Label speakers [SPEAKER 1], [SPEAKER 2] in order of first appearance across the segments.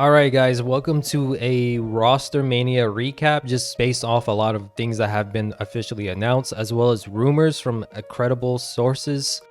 [SPEAKER 1] All right, guys, welcome to a Rostermania recap, just based off a lot of things that have been officially announced, as well as rumors from credible sources.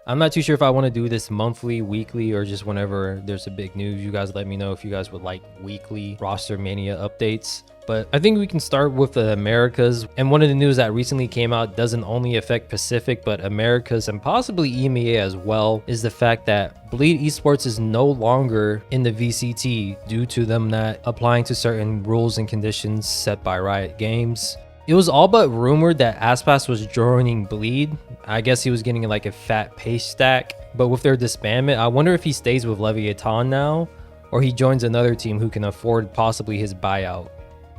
[SPEAKER 1] I'm not too sure if I want to do this monthly, weekly, or just whenever there's a big news. You guys let me know if you guys would like weekly Rostermania updates. But I think we can start with the Americas. And one of the news that recently came out doesn't only affect Pacific, but Americas and possibly EMEA as well, is the fact that Bleed Esports is no longer in the VCT due to them not applying to certain rules and conditions set by Riot Games. It was all but rumored that Aspas was joining Bleed. I guess he was getting like a fat pay stack, but with their disbandment, I wonder if he stays with Leviathan now, or he joins another team who can afford possibly his buyout.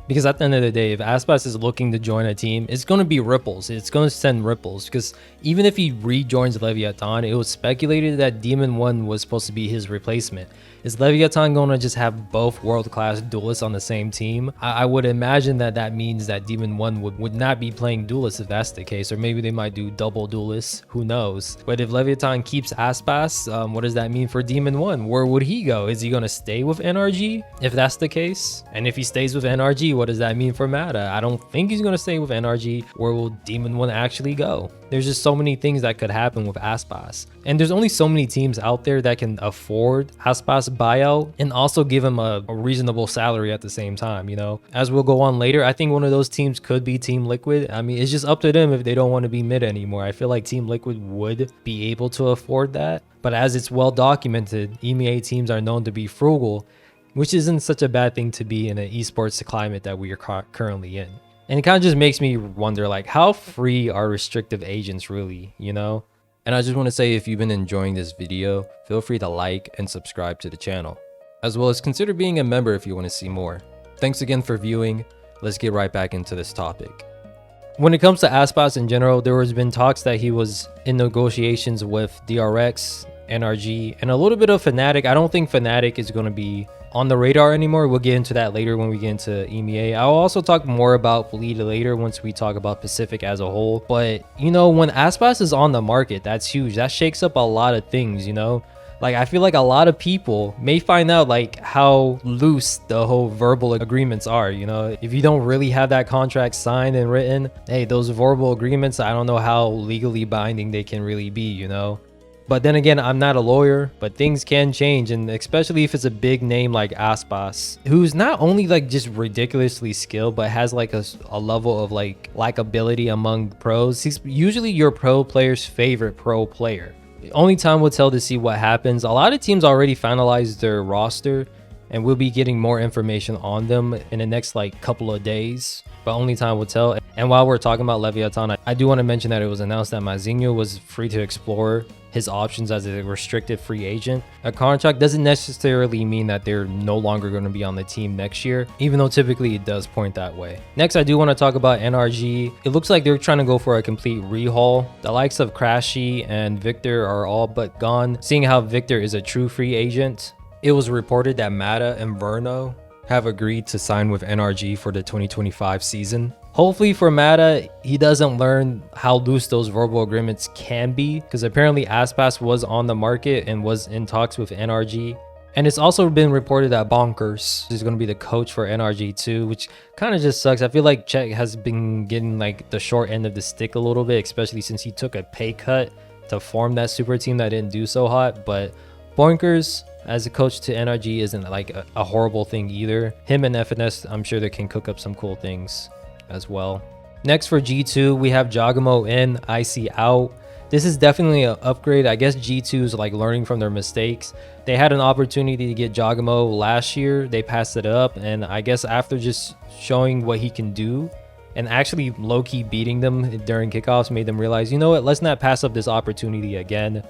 [SPEAKER 1] Because at the end of the day, if Aspas is looking to join a team, it's going to be ripples. It's going to send ripples, because even if he rejoins Leviathan, it was speculated that Demon 1 was supposed to be his replacement. Is Leviathan going to just have both world-class duelists on the same team? I would imagine that that means that Demon 1 would not be playing duelists if that's the case, or maybe they might do double duelists, who knows. But if Leviathan keeps Aspas, what does that mean for Demon 1? Where would he go? Is he going to stay with NRG if that's the case? And if he stays with NRG, what does that mean for Mata? I don't think he's going to stay with NRG. Where will Demon 1 actually go? There's just so many things that could happen with Aspas. And there's only so many teams out there that can afford Aspas buyout and also give him a reasonable salary at the same time, you know? As we'll go on later, I think one of those teams could be Team Liquid. I mean, it's just up to them if they don't want to be mid anymore. I feel like Team Liquid would be able to afford that. But as it's well documented, EMEA teams are known to be frugal, which isn't such a bad thing to be in an esports climate that we are currently in. And it kind of just makes me wonder, like, how free are restrictive agents really, you know? And I just want to say, if you've been enjoying this video, feel free to like and subscribe to the channel, as well as consider being a member if you want to see more. Thanks again for viewing. Let's get right back into this topic. When it comes to Aspas in general, there has been talks that he was in negotiations with DRX, NRG, and a little bit of Fnatic. I don't think Fnatic is going to be on the radar anymore. We'll get into that later when we get into EMEA. I'll also talk more about Bleed later once we talk about Pacific as a whole. But, you know, when Aspas is on the market, that's huge. That shakes up a lot of things, you know? Like, I feel like a lot of people may find out, like, how loose the whole verbal agreements are, you know? If you don't really have that contract signed and written, hey, those verbal agreements, I don't know how legally binding they can really be, you know? But then again, I'm not a lawyer, but things can change, and especially if it's a big name like Aspas, who's not only like just ridiculously skilled, but has like a level of like likability among pros. He's usually your pro player's favorite pro player. Only time will tell to see what happens. A lot of teams already finalized their roster, and we'll be getting more information on them in the next like couple of days, but only time will tell. And while we're talking about Leviathan, I do want to mention that it was announced that Mazinho was free to explore his options as a restricted free agent. A contract doesn't necessarily mean that they're no longer going to be on the team next year, even though typically it does point that way. Next, I do want to talk about NRG. It looks like they're trying to go for a complete rehaul. The likes of Crashy and Victor are all but gone, seeing how Victor is a true free agent. It was reported that Mata and Verno have agreed to sign with NRG for the 2025 season. Hopefully for Mata, he doesn't learn how loose those verbal agreements can be, because apparently Aspas was on the market and was in talks with NRG. And it's also been reported that Bonkers is going to be the coach for NRG too, which kind of just sucks. I feel like Czech has been getting like the short end of the stick a little bit, especially since he took a pay cut to form that super team that didn't do so hot. But Bonkers as a coach to NRG isn't like a horrible thing either. Him and FNS, I'm sure they can cook up some cool things as well. Next for G2, we have Jagamo in, Icy out. This is definitely an upgrade. I guess G2 is like learning from their mistakes. They had an opportunity to get Jagamo last year. They passed it up, and I guess after just showing what he can do and actually low-key beating them during kickoffs made them realize, you know what, let's not pass up this opportunity again.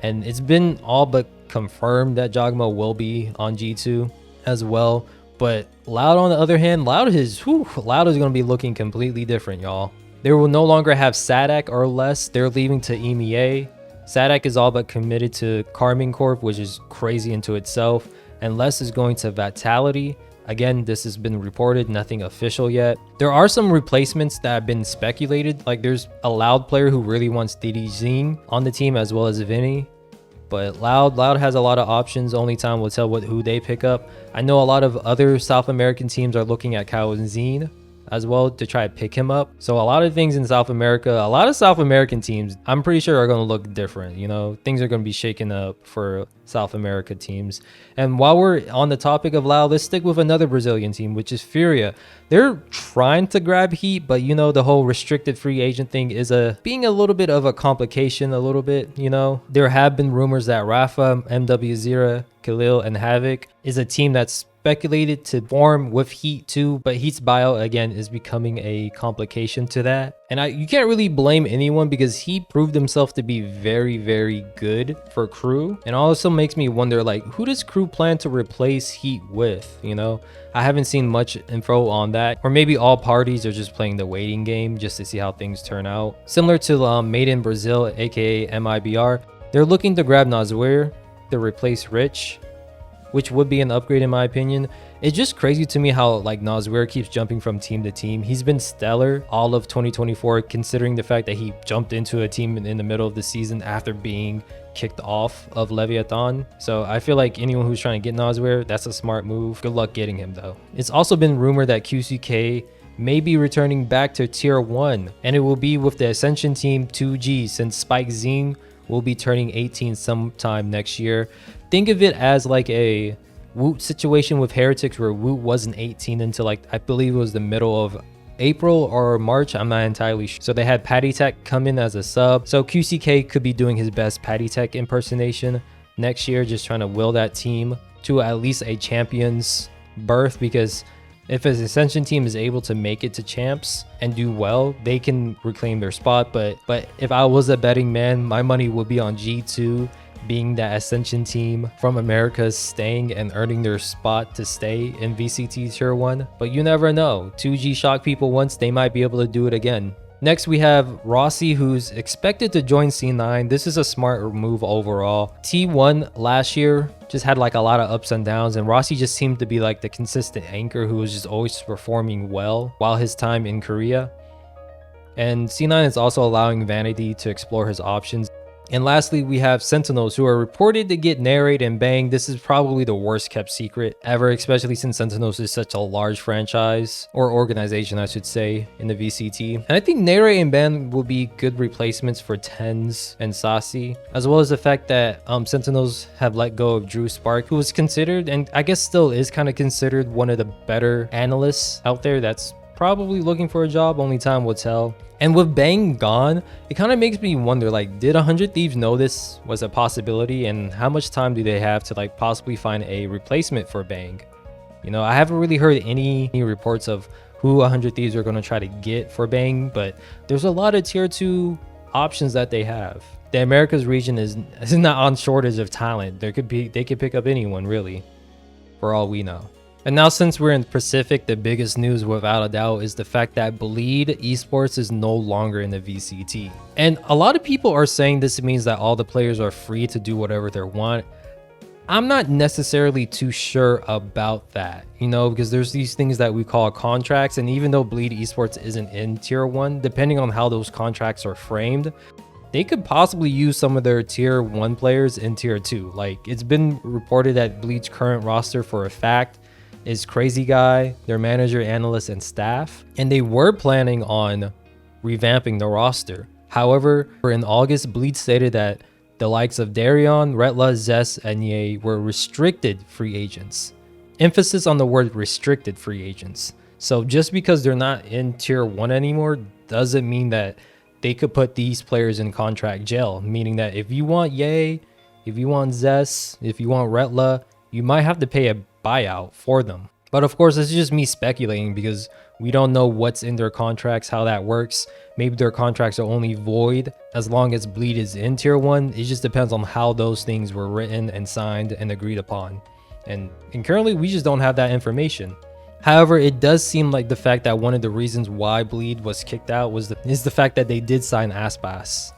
[SPEAKER 1] And it's been all but confirmed that Jagamo will be on G2 as well. But Loud, on the other hand, Loud is going to be looking completely different, y'all. They will no longer have Sadak or less. They're leaving to EMEA. Sadak is all but committed to Carmine Corp, which is crazy into itself. And Les is going to Vitality. Again, this has been reported, nothing official yet. There are some replacements that have been speculated. Like there's a Loud player who really wants Jingg on the team, as well as Vinny. But Loud has a lot of options. Only time will tell who they pick up. I know a lot of other South American teams are looking at KDAWIN as well to try to pick him up. So a lot of things in South America, a lot of South American teams, I'm pretty sure are going to look different. You know, things are going to be shaken up for South America teams. And while we're on the topic of Loud, let's stick with another Brazilian team, which is Furia. They're trying to grab heat, but you know, the whole restricted free agent thing is being a little bit of a complication, a little bit, you know. There have been rumors that Rafa, MW0, Khalil, and Havoc is a team that's speculated to form with Heat too, but Heat's buyout again is becoming a complication to that. And you can't really blame anyone because he proved himself to be very, very good for Crew. And also makes me wonder, like, who does Crew plan to replace Heat with? You know, I haven't seen much info on that. Or maybe all parties are just playing the waiting game just to see how things turn out. Similar to Made in Brazil, aka MIBR, they're looking to grab Nazwir to replace Rich, which would be an upgrade in my opinion. It's just crazy to me how like Nazwir keeps jumping from team to team. He's been stellar all of 2024, considering the fact that he jumped into a team in the middle of the season after being kicked off of Leviathan. So I feel like anyone who's trying to get Nazwir, that's a smart move. Good luck getting him though. It's also been rumored that QCK may be returning back to tier 1, and it will be with the Ascension team 2G, since Spike Zing will be turning 18 sometime next year. Think of it as like a Woot situation with Heretics, where Woot wasn't 18 until like, I believe it was the middle of April or March, I'm not entirely sure. So they had Patty Tech come in as a sub. So QCK could be doing his best Patty Tech impersonation next year, just trying to will that team to at least a champion's berth, because if his Ascension team is able to make it to champs and do well, they can reclaim their spot. But if I was a betting man, my money would be on G2 being that Ascension team from Americas staying and earning their spot to stay in VCT Tier 1. But you never know. 2G shocked people once, they might be able to do it again. Next, we have Rossi, who's expected to join C9. This is a smart move overall. T1 last year just had like a lot of ups and downs, and Rossi just seemed to be like the consistent anchor who was just always performing well while his time in Korea. And C9 is also allowing Vanity to explore his options. And lastly, we have Sentinels, who are reported to get Narrate and Bang. This is probably the worst kept secret ever, especially since Sentinels is such a large franchise, or organization I should say, in the VCT. And I think Narrate and Bang will be good replacements for Tens and Sasi, as well as the fact that Sentinels have let go of Drew Spark, who was considered, and I guess still is kind of considered, one of the better analysts out there that's probably looking for a job. Only time will tell. And with Bang gone, it kind of makes me wonder, like, did 100 Thieves know this was a possibility, and how much time do they have to like possibly find a replacement for Bang? You know, I haven't really heard any reports of who 100 Thieves are going to try to get for Bang, but there's a lot of tier 2 options that they have. The Americas region is not on shortage of talent. They could pick up anyone really, for all we know. And now, since we're in Pacific, the biggest news without a doubt is the fact that Bleed Esports is no longer in the VCT. And a lot of people are saying this means that all the players are free to do whatever they want. I'm not necessarily too sure about that, you know, because there's these things that we call contracts. And even though Bleed Esports isn't in tier 1, depending on how those contracts are framed, they could possibly use some of their tier 1 players in tier 2. Like, it's been reported that Bleed's current roster for a fact is Crazy Guy, their manager, analyst, and staff, and they were planning on revamping the roster. However, in August, Bleed stated that the likes of Darion, Retla, Zess, and Ye were restricted free agents. Emphasis on the word restricted free agents. So just because they're not in tier 1 anymore doesn't mean that they could put these players in contract jail, meaning that if you want Ye, if you want Zess, if you want Retla, you might have to pay a buyout for them. But of course, this is just me speculating because we don't know what's in their contracts, how that works. Maybe their contracts are only void as long as Bleed is in tier 1. It just depends on how those things were written and signed and agreed upon. And currently we just don't have that information. However, it does seem like the fact that one of the reasons why Bleed was kicked out is the fact that they did sign Aspas.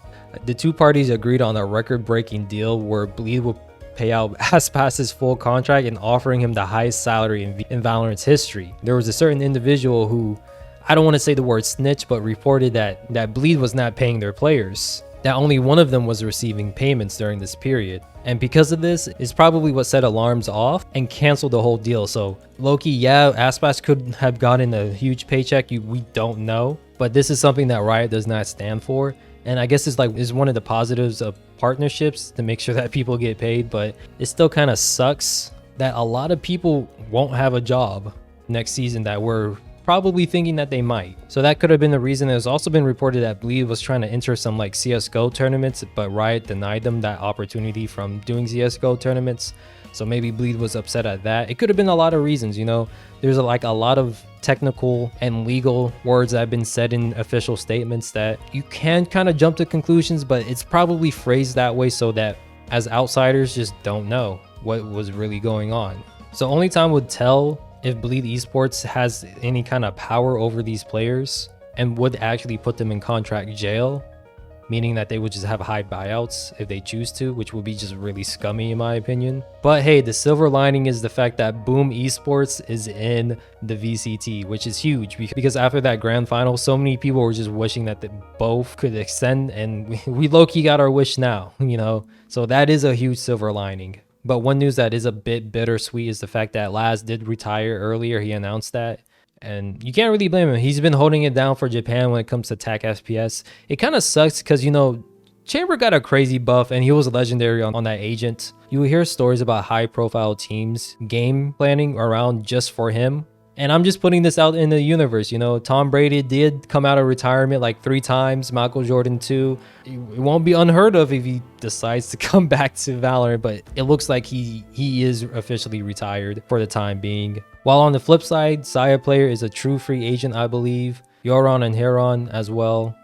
[SPEAKER 1] The two parties agreed on a record-breaking deal where Bleed would pay out Aspas' full contract and offering him the highest salary in Valorant's history. There was a certain individual who, I don't want to say the word snitch, but reported that Bleed was not paying their players. that only one of them was receiving payments during this period. And because of this, it's probably what set alarms off and canceled the whole deal. So low-key, yeah, Aspas could have gotten a huge paycheck. We don't know. But this is something that Riot does not stand for. And I guess it's one of the positives of partnerships to make sure that people get paid. But it still kind of sucks that a lot of people won't have a job next season that were probably thinking that they might. So that could have been the reason. It's also been reported that Bleed was trying to enter some like CSGO tournaments, but Riot denied them that opportunity from doing CSGO tournaments. So maybe Bleed was upset at that. It could have been a lot of reasons, you know. There's like a lot of technical and legal words that have been said in official statements that you can kind of jump to conclusions, but it's probably phrased that way so that as outsiders just don't know what was really going on. So only time would tell if Bleed Esports has any kind of power over these players and would actually put them in contract jail, meaning that they would just have high buyouts if they choose to, which would be just really scummy in my opinion. But hey, the silver lining is the fact that Boom Esports is in the VCT, which is huge because after that grand final, so many people were just wishing that they both could extend, and we low-key got our wish now, you know? So that is a huge silver lining. But one news that is a bit bittersweet is the fact that Laz did retire earlier. He announced that. And you can't really blame him. He's been holding it down for Japan when it comes to TAC FPS. It kind of sucks because, you know, Chamber got a crazy buff and he was legendary on that agent. You will hear stories about high-profile teams game planning around just for him. And I'm just putting this out in the universe, you know. Tom Brady did come out of retirement like 3 times, Michael Jordan too. It won't be unheard of if he decides to come back to Valorant, but it looks like he is officially retired for the time being. While on the flip side, Saya Player is a true free agent, I believe. Yoron and Heron as well.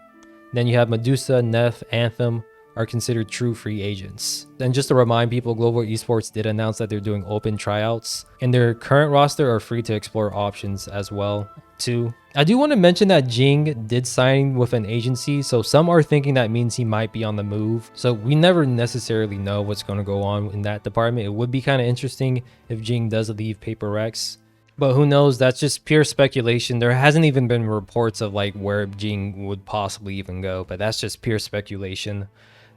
[SPEAKER 1] Then you have Medusa, Neff, Anthem are considered true free agents. And just to remind people, Global Esports did announce that they're doing open tryouts, and their current roster are free to explore options as well too. I do want to mention that Jingg did sign with an agency, so some are thinking that means he might be on the move. So we never necessarily know what's going to go on in that department. It would be kind of interesting if Jingg does leave Paper Rex, but who knows? That's just pure speculation. There hasn't even been reports of like where Jingg would possibly even go, but that's just pure speculation.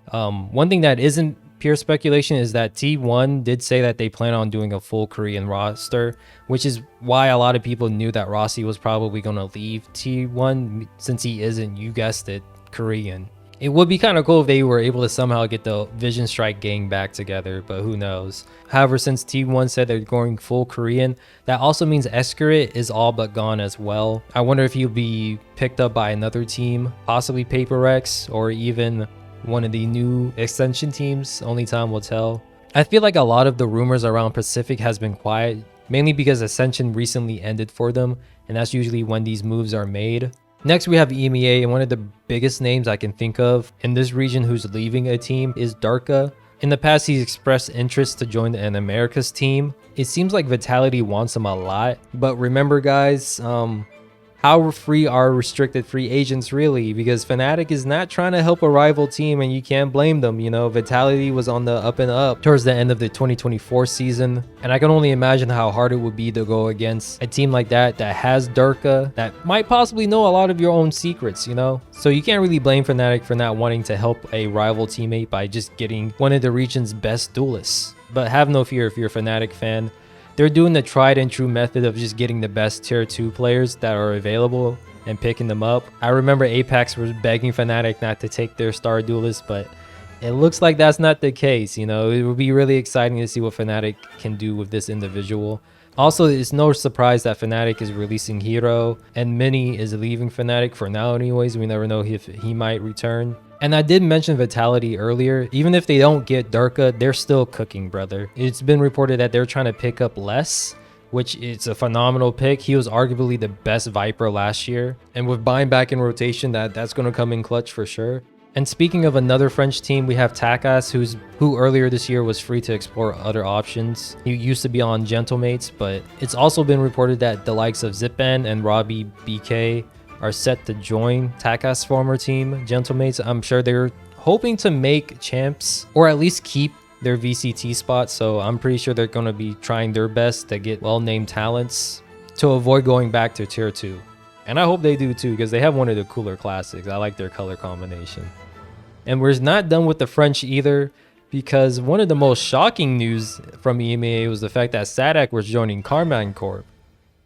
[SPEAKER 1] One thing that isn't pure speculation is that T1 did say that they plan on doing a full Korean roster, which is why a lot of people knew that Rossi was probably going to leave T1 since he isn't, you guessed it, Korean. It would be kind of cool if they were able to somehow get the Vision Strike gang back together, but who knows. However, since T1 said they're going full Korean, that also means Escarit is all but gone as well. I wonder if he'll be picked up by another team, possibly Paper Rex or even one of the new extension teams. Only time will tell. I feel like a lot of the rumors around Pacific has been quiet, mainly because Ascension recently ended for them, and that's usually when these moves are made. Next, we have EMEA, and one of the biggest names I can think of in this region who's leaving a team is Darka. In the past, he's expressed interest to join an Americas team. It seems like Vitality wants him a lot, but remember guys, how free are restricted free agents really? Because Fnatic is not trying to help a rival team, and you can't blame them. You know, Vitality was on the up and up towards the end of the 2024 season, and I can only imagine how hard it would be to go against a team like that has Darka, that might possibly know a lot of your own secrets, you know? So you can't really blame Fnatic for not wanting to help a rival teammate by just getting one of the region's best duelists. But have no fear if you're a Fnatic fan. They're doing the tried and true method of just getting the best tier 2 players that are available and picking them up. I remember Apex was begging Fnatic not to take their star duelist, but it looks like that's not the case. You know, it would be really exciting to see what Fnatic can do with this individual. Also, it's no surprise that Fnatic is releasing Hero, and Mini is leaving Fnatic for now anyways. We never know if he might return. And I did mention Vitality earlier. Even if they don't get Darka, they're still cooking, brother. It's been reported that they're trying to pick up Less, which is a phenomenal pick. He was arguably the best Viper last year. And with buying back in rotation, that's going to come in clutch for sure. And speaking of another French team, we have Takas, who earlier this year was free to explore other options. He used to be on Gentlemates, but it's also been reported that the likes of Zipan and Robbie BK are set to join Takas' former team, Gentlemates. I'm sure they're hoping to make champs or at least keep their VCT spot. So I'm pretty sure they're going to be trying their best to get well-named talents to avoid going back to tier 2. And I hope they do too, because they have one of the cooler classics. I like their color combination. And we're not done with the French either, because one of the most shocking news from EMEA was the fact that SADC was joining Karman Corp.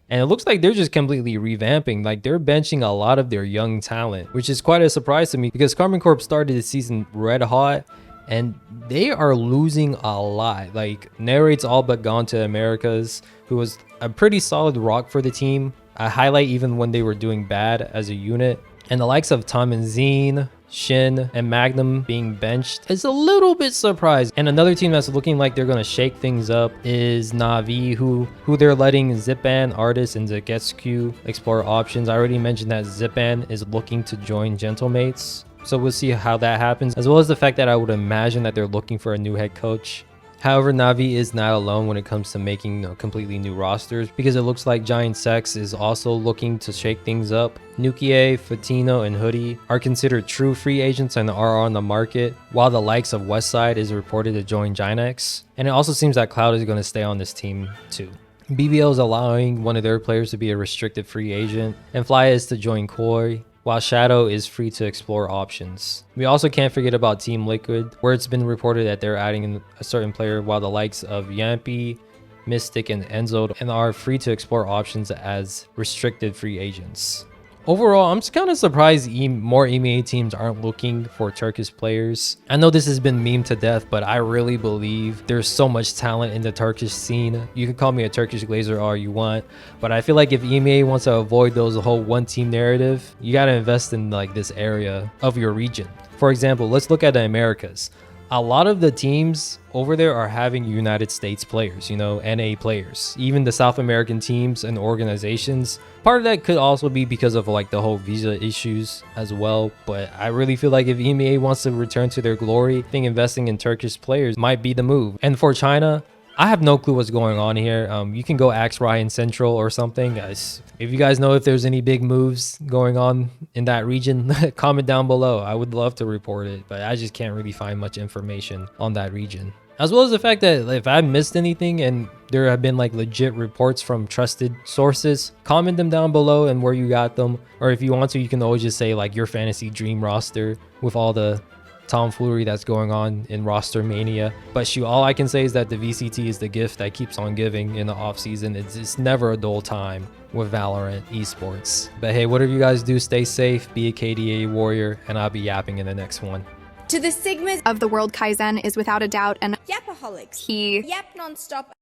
[SPEAKER 1] And it looks like they're just completely revamping. Like, they're benching a lot of their young talent, which is quite a surprise to me because Karman Corp started the season red hot and they are losing a lot. Like, Narrate's all but gone to Americas, who was a pretty solid rock for the team. A highlight even when they were doing bad as a unit. And the likes of Tom and Zine, Shin, and Magnum being benched is a little bit surprised. And another team that's looking like they're going to shake things up is Na'Vi, who they're letting Zipan, Artist, and Zagetsu explore options. I already mentioned that Zipan is looking to join Gentlemates, so we'll see how that happens, as well as the fact that I would imagine that they're looking for a new head coach. However, Na'Vi is not alone when it comes to making completely new rosters, because it looks like Giant Sex is also looking to shake things up. Nukie, Fatino, and Hoodie are considered true free agents and are on the market, while the likes of Westside is reported to join Ginex. And it also seems that Cloud is going to stay on this team too. BBL is allowing one of their players to be a restricted free agent, and Fly is to join Koi, while Shadow is free to explore options. We also can't forget about Team Liquid, where it's been reported that they're adding in a certain player, while the likes of Yampy, Mystic, and Enzo and are free to explore options as restricted free agents. Overall, I'm just kind of surprised more EMEA teams aren't looking for Turkish players. I know this has been memed to death, but I really believe there's so much talent in the Turkish scene. You can call me a Turkish glazer all you want, but I feel like if EMEA wants to avoid those whole one team narrative, you got to invest in like this area of your region. For example, let's look at the Americas. A lot of the teams over there are having United States players, you know, NA players, even the South American teams and organizations. Part of that could also be because of like the whole visa issues as well. But I really feel like if EMEA wants to return to their glory, I think investing in Turkish players might be the move. And for China, I have no clue what's going on here. You can go ask Ryan Central or something, guys. If you guys know if there's any big moves going on in that region, comment down below. I would love to report it, but I just can't really find much information on that region. As well as the fact that if I missed anything and there have been like legit reports from trusted sources, comment them down below and where you got them. Or if you want to, you can always just say like your fantasy dream roster with all the tomfoolery that's going on in Rostermania. But shoot, all I can say is that the VCT is the gift that keeps on giving in the off season. It's never a dull time with Valorant esports. But hey, whatever you guys do, stay safe, be a KDA warrior, and I'll be yapping in the next one.
[SPEAKER 2] To the Sigmas of the world, Kaizen is without a doubt an
[SPEAKER 3] Yapaholics.
[SPEAKER 2] He
[SPEAKER 3] Yap non-stop.